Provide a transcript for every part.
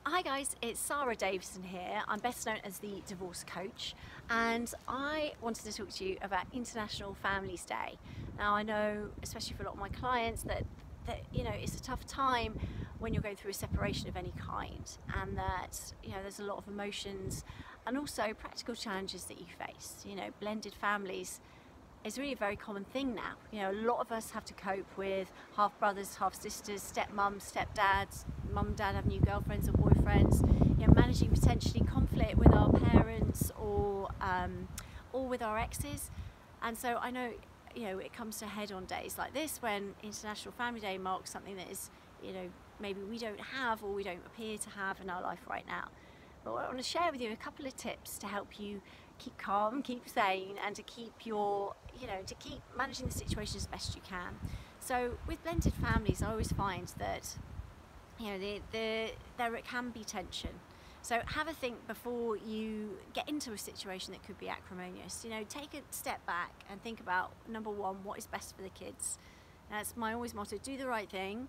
Hi guys, it's Sara Davison here. I'm best known as the divorce coach, and I wanted to talk to you about International Families Day. Now I know, especially for a lot of my clients, that it's a tough time when you're going through a separation of any kind, and that there's a lot of emotions and also practical challenges that you face. Blended families is really a very common thing now. A lot of us have to cope with half brothers, half sisters, stepmums, stepdads, mum and dad have new girlfriends or boyfriends, managing potentially conflict with our parents or with our exes. And so I know, it comes to head on days like this when International Family Day marks something that is, maybe we don't have or we don't appear to have in our life right now. But I want to share with you a couple of tips to help you keep calm, keep sane, and to keep to keep managing the situation as best you can. So with blended families, I always find that there can be tension. So have a think before you get into a situation that could be acrimonious. Take a step back and think about, number one, what is best for the kids. That's my always motto: do the right thing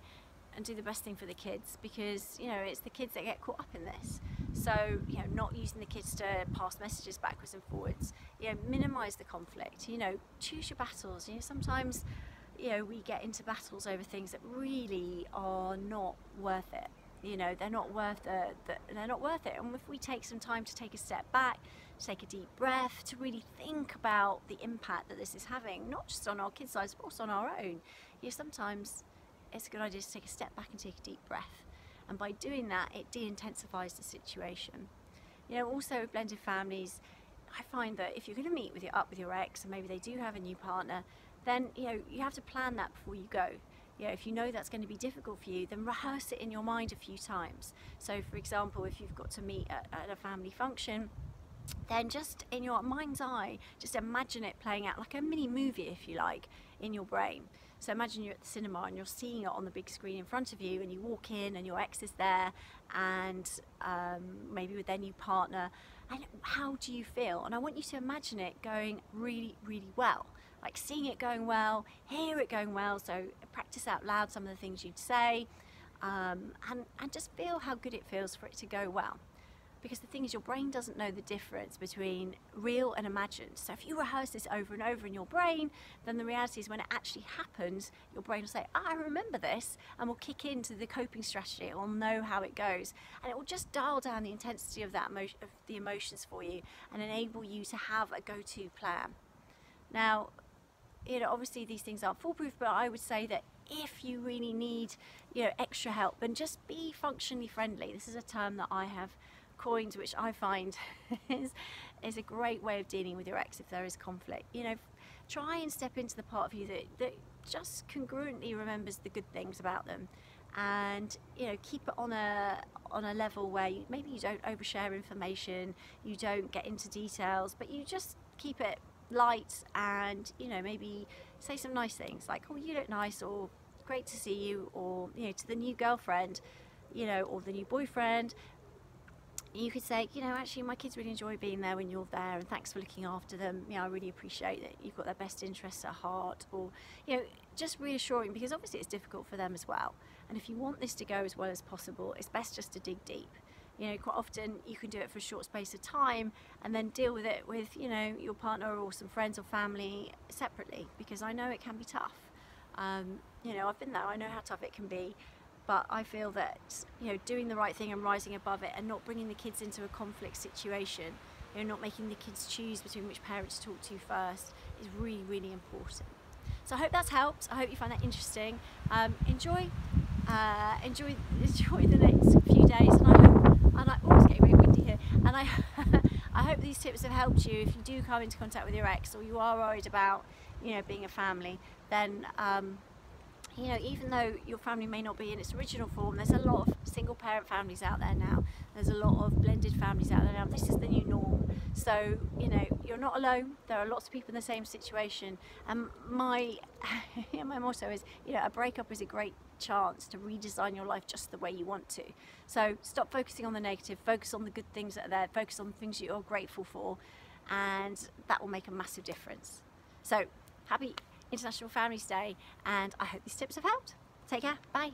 and do the best thing for the kids, because it's the kids that get caught up in this. So not using the kids to pass messages backwards and forwards. Minimise the conflict. Choose your battles. Sometimes we get into battles over things that really are not worth it. They're not worth it. And if we take some time to take a step back, to take a deep breath, to really think about the impact that this is having, not just on our kids' lives, but also on our own. Sometimes it's a good idea to take a step back and take a deep breath. And by doing that, it de-intensifies the situation. Also with blended families, I find that if you're going to meet with your ex, and maybe they do have a new partner, then you have to plan that before you go. If you know that's going to be difficult for you, then rehearse it in your mind a few times. So for example, if you've got to meet at a family function, then just in your mind's eye, just imagine it playing out like a mini movie, if you like, in your brain. So imagine you're at the cinema and you're seeing it on the big screen in front of you, and you walk in and your ex is there, and maybe with their new partner, and how do you feel? And I want you to imagine it going really, really well. Like seeing it going well, hear it going well, so practice out loud some of the things you'd say, and just feel how good it feels for it to go well. Because the thing is, your brain doesn't know the difference between real and imagined. So if you rehearse this over and over in your brain, then the reality is when it actually happens, your brain will say, I remember this, and will kick into the coping strategy. It will know how it goes, and it will just dial down the intensity of the emotions for you and enable you to have a go-to plan. Now, obviously these things aren't foolproof, but I would say that if you really need extra help, then just be functionally friendly. This is a term that I have coined, which I find is a great way of dealing with your ex if there is conflict. Try and step into the part of you that just congruently remembers the good things about them, and keep it on a level where maybe you don't overshare information, you don't get into details, but you just keep it light, and maybe say some nice things like, oh, you look nice, or great to see you, or to the new girlfriend, or the new boyfriend, you could say, actually my kids really enjoy being there when you're there, and thanks for looking after them. I really appreciate that you've got their best interests at heart. Or just reassuring, because obviously it's difficult for them as well, and if you want this to go as well as possible, it's best just to dig deep. Quite often you can do it for a short space of time and then deal with it with your partner or some friends or family separately, because I know it can be tough. I've been there, I know how tough it can be. But I feel that doing the right thing and rising above it, and not bringing the kids into a conflict situation, not making the kids choose between which parents to talk to first, is really, really important. So I hope that's helped. I hope you find that interesting. Enjoy the next few days, and I always get very windy here. And I hope these tips have helped you if you do come into contact with your ex, or you are worried about being a family. Then even though your family may not be in its original form, there's a lot of single parent families out there now. There's a lot of blended families out there now. This is the new norm. So, you're not alone. There are lots of people in the same situation. And my motto is, a breakup is a great chance to redesign your life just the way you want to. So stop focusing on the negative, focus on the good things that are there, focus on the things that you're grateful for, and that will make a massive difference. So happy International Families Day, and I hope these tips have helped. Take care, bye.